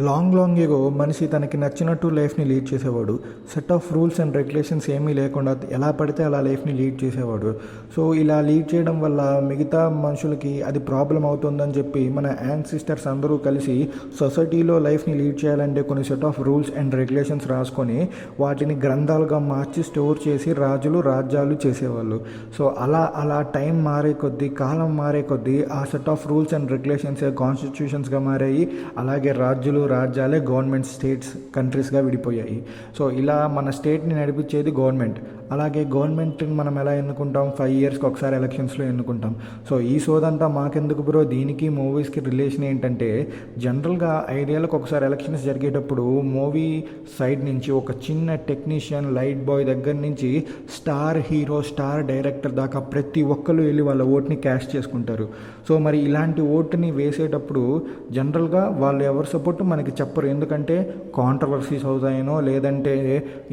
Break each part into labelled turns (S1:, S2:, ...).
S1: Long ago మనిషి తనకి నచ్చినట్టు లైఫ్ని లీడ్ చేసేవాడు. Set of rules and regulations ఏమీ లేకుండా ఎలా పడితే అలా లైఫ్ని లీడ్ చేసేవాడు. సో ఇలా లీడ్ చేయడం వల్ల మిగతా మనుషులకి అది ప్రాబ్లం అవుతుందని చెప్పి మన యాన్సిస్టర్స్ అందరూ కలిసి సొసైటీలో లైఫ్ని లీడ్ చేయాలంటే కొన్ని set of rules and regulations రాసుకొని వాటిని గ్రంథాలుగా మార్చి స్టోర్ చేసి రాజులు రాజ్యాలు చేసేవాళ్ళు. సో అలా టైం మారే కొద్దీ, కాలం మారే కొద్దీ ఆ set of rules and regulations కాన్స్టిట్యూషన్స్గా మారాయి. అలాగే రాజ్యాలే గవర్నమెంట్, స్టేట్స్, కంట్రీస్గా విడిపోయాయి. సో ఇలా మన స్టేట్ని నడిపించేది గవర్నమెంట్. అలాగే గవర్నమెంట్ని మనం ఎలా ఎన్నుకుంటాం? 5 ఇయర్స్కి ఒకసారి ఎలక్షన్స్లో ఎన్నుకుంటాం. సో ఈ సోదంతా మాకెందుకు బ్రో? దీనికి మూవీస్కి రిలేషన్ ఏంటంటే, జనరల్గా 5 ఏళ్ళకి ఒకసారి ఎలక్షన్స్ జరిగేటప్పుడు మూవీ సైడ్ నుంచి ఒక చిన్న టెక్నీషియన్, లైట్ బాయ్ దగ్గర నుంచి స్టార్ హీరో, స్టార్ డైరెక్టర్ దాకా ప్రతి ఒక్కరు వెళ్ళి వాళ్ళ ఓట్ని క్యాష్ చేసుకుంటారు. సో మరి ఇలాంటి ఓటుని వేసేటప్పుడు జనరల్గా వాళ్ళు ఎవరు సపోర్ట్ మనకి చెప్పరు. ఎందుకంటే కాంట్రవర్సీస్ అవుతాయనో, లేదంటే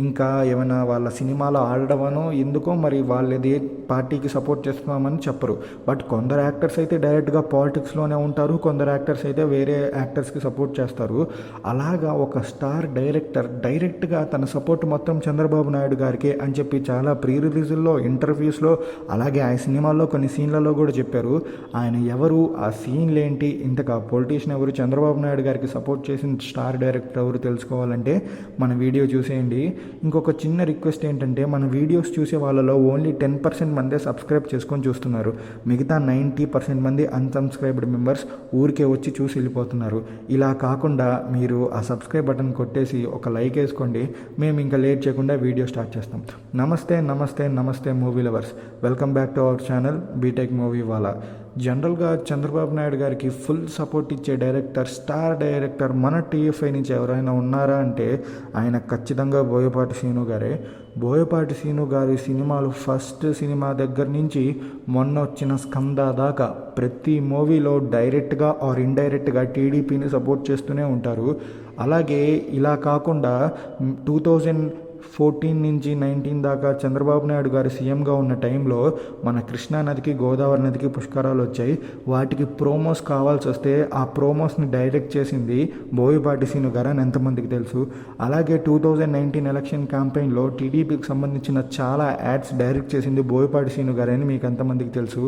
S1: ఇంకా ఏమైనా వాళ్ళ సినిమాలో ఆడడమనో, ఎందుకో మరి వాళ్ళది పార్టీకి సపోర్ట్ చేస్తున్నామని చెప్పరు. బట్ కొందరు యాక్టర్స్ అయితే డైరెక్ట్గా పాలిటిక్స్లోనే ఉంటారు, కొందరు యాక్టర్స్ అయితే వేరే యాక్టర్స్కి సపోర్ట్ చేస్తారు. అలాగా ఒక స్టార్ డైరెక్టర్ డైరెక్ట్గా తన సపోర్ట్ మొత్తం చంద్రబాబు నాయుడు గారికి అని చెప్పి చాలా ప్రీ రిలీజుల్లో, ఇంటర్వ్యూస్లో, అలాగే ఆ సినిమాల్లో కొన్ని సీన్లలో కూడా చెప్పారు. ఆయన ఎవరు, ఆ సీన్లేంటి, ఇంతగా పొలిటీషియన్ ఎవరు, చంద్రబాబు నాయుడు గారికి సపోర్ట్ చేసిన స్టార్ డైరెక్టర్ ఎవరు తెలుసుకోవాలంటే మన వీడియో చూసేయండి. ఇంకొక చిన్న రిక్వెస్ట్ ఏంటంటే, మన వీడియోస్ చూసే వాళ్ళలో ఓన్లీ 10% మందే సబ్స్క్రైబ్ చేసుకొని చూస్తున్నారు. మిగతా 90% మంది అన్సబ్స్క్రైబ్డ్ మెంబర్స్ ఊరికే వచ్చి చూసి వెళ్ళిపోతున్నారు. ఇలా కాకుండా మీరు ఆ సబ్స్క్రైబ్ బటన్ కొట్టేసి ఒక లైక్ వేసుకోండి. మేము ఇంకా లేట్ చేయకుండా వీడియో స్టార్ట్ చేస్తాం. నమస్తే movie lovers, welcome back to our channel BTech movie Wala. జనరల్గా చంద్రబాబు నాయుడు గారికి ఫుల్ సపోర్ట్ ఇచ్చే డైరెక్టర్, స్టార్ డైరెక్టర్ మన టీఎఫ్ఐ నుంచి ఎవరైనా ఉన్నారా అంటే ఆయన ఖచ్చితంగా బోయపాటి శ్రీను గారే. బోయపాటి శ్రీను గారి సినిమాలు ఫస్ట్ సినిమా దగ్గర నుంచి మొన్న వచ్చిన స్కంద దాకా ప్రతి మూవీలో డైరెక్ట్గా ఆర్ ఇండైరెక్ట్గా టీడీపీని సపోర్ట్ చేస్తూనే ఉంటారు. అలాగే ఇలా కాకుండా 2014 నుంచి 19 దాకా చంద్రబాబు నాయుడు గారు సీఎంగా ఉన్న టైంలో మన కృష్ణా నదికి, గోదావరి నదికి పుష్కరాలు వచ్చాయి. వాటికి ప్రోమోస్ కావాల్సి వస్తే ఆ ప్రోమోస్ని డైరెక్ట్ చేసింది బోయపాటి శ్రీను గారు అని ఎంతమందికి తెలుసు. అలాగే 2019 ఎలక్షన్ క్యాంపెయిన్లో టీడీపీకి సంబంధించిన చాలా యాడ్స్ డైరెక్ట్ చేసింది బోయపాటి శ్రీను గారు అని మీకు ఎంతమందికి తెలుసు.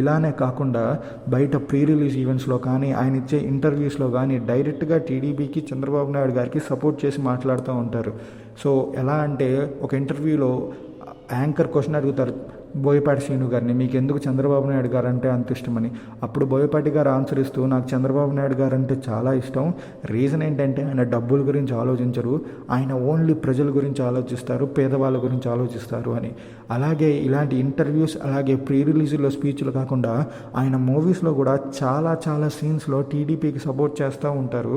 S1: ఇలానే కాకుండా బయట ప్రీ రిలీజ్ ఈవెంట్స్లో కానీ, ఆయన ఇచ్చే ఇంటర్వ్యూస్లో కానీ డైరెక్ట్గా టీడీపీకి, చంద్రబాబు నాయుడు గారికి సపోర్ట్ చేసి మాట్లాడుతూ ఉంటారు. సో ఎలా అంటే, ఒక ఇంటర్వ్యూలో యాంకర్ క్వశ్చన్ అడుగుతారు బోయపాటి శ్రీను గారిని, మీకు ఎందుకు చంద్రబాబు నాయుడు గారు అంటే అంత ఇష్టమని. అప్పుడు బోయపాటి గారు ఆన్సర్ ఇస్తూ, నాకు చంద్రబాబు నాయుడు గారు అంటే చాలా ఇష్టం. రీజన్ ఏంటంటే ఆయన డబ్బుల గురించి ఆలోచించరు, ఆయన ఓన్లీ ప్రజల గురించి ఆలోచిస్తారు, పేదవాళ్ళ గురించి ఆలోచిస్తారు అని. అలాగే ఇలాంటి ఇంటర్వ్యూస్, అలాగే ప్రీ రిలీజ్లో స్పీచ్లు కాకుండా ఆయన మూవీస్లో కూడా చాలా సీన్స్లో టీడీపీకి సపోర్ట్ చేస్తూ ఉంటారు.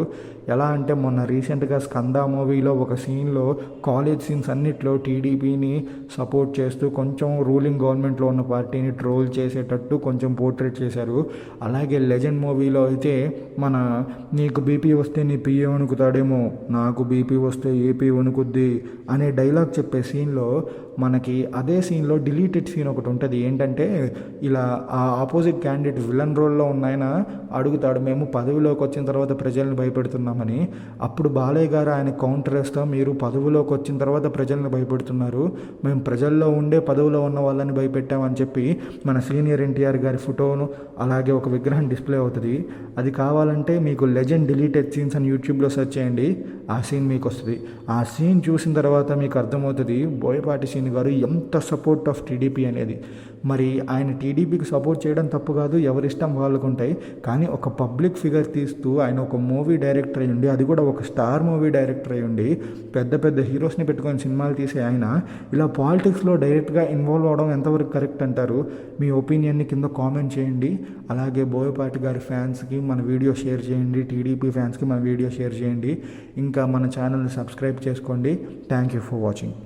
S1: ఎలా అంటే మొన్న రీసెంట్గా స్కంద మూవీలో ఒక సీన్లో కాలేజ్ సీన్స్ అన్నిట్లో టీడీపీని సపోర్ట్ చేస్తూ కొంచెం రూలింగ్ గవర్నమెంట్లో ఉన్న పార్టీని ట్రోల్ చేసేటట్టు కొంచెం పోర్ట్రేట్ చేశారు. అలాగే లెజెండ్ మూవీలో అయితే మన నీకు బీపీ వస్తే నీ పిఏ వణుకుతాడేమో, నాకు బీపీ వస్తే ఏపీ వణుకుద్ది అనే డైలాగ్ చెప్పే సీన్లో మనకి అదే సీన్లో డిలీటెడ్ సీన్ ఒకటి ఉంటుంది. ఏంటంటే ఇలా ఆ ఆపోజిట్ క్యాండిడేట్ విలన్ రోల్లో ఉన్న ఆయన అడుగుతాడు, మేము పదవిలోకి వచ్చిన తర్వాత ప్రజల్ని భయపెడుతున్నామని. అప్పుడు బాలయ్య గారు ఆయన కౌంటర్ వేస్తాం, మీరు పదవిలోకి వచ్చిన తర్వాత ప్రజల్ని భయపెడుతున్నారు, మేము ప్రజల్లో ఉండే పదవిలో ఉన్న వాళ్ళని భయపెట్టామని చెప్పి మన సీనియర్ ఎన్టీఆర్ గారి ఫోటోను, అలాగే ఒక విగ్రహం డిస్ప్లే అవుతుంది. అది కావాలంటే మీకు లెజెండ్ డిలీటెడ్ సీన్స్ అని యూట్యూబ్లో సెర్చ్ చేయండి, ఆ సీన్ మీకు వస్తుంది. ఆ సీన్ చూసిన తర్వాత మీకు అర్థమవుతుంది బోయపాటి శ్రీను గారు ఎంత సపోర్ట్ ఆఫ్ టీడీపీ అనేది. మరి ఆయన టీడీపీకి సపోర్ట్ చేయడం తప్పు కాదు, ఎవరిష్టం వాళ్ళకు ఉంటాయి. కానీ ఒక పబ్లిక్ ఫిగర్ తీస్తూ ఆయన ఒక మూవీ డైరెక్టర్ అయ్యి ఉండి, అది కూడా ఒక స్టార్ మూవీ డైరెక్టర్ అయ్యి ఉండి, పెద్ద హీరోస్ని పెట్టుకొని సినిమాలు తీసే ఆయన ఇలా పాలిటిక్స్లో డైరెక్ట్గా ఇన్వాల్వ్ అవడం ఎంతవరకు కరెక్ట్ అంటారు? మీ ఒపీనియన్ని కింద కామెంట్ చేయండి. అలాగే బోయపాటి గారి ఫ్యాన్స్కి మన వీడియో షేర్ చేయండి, టీడీపీ ఫ్యాన్స్కి మన వీడియో షేర్ చేయండి. ఇంకా మన ఛానల్ని సబ్స్క్రైబ్ చేసుకోండి. Thank you for watching.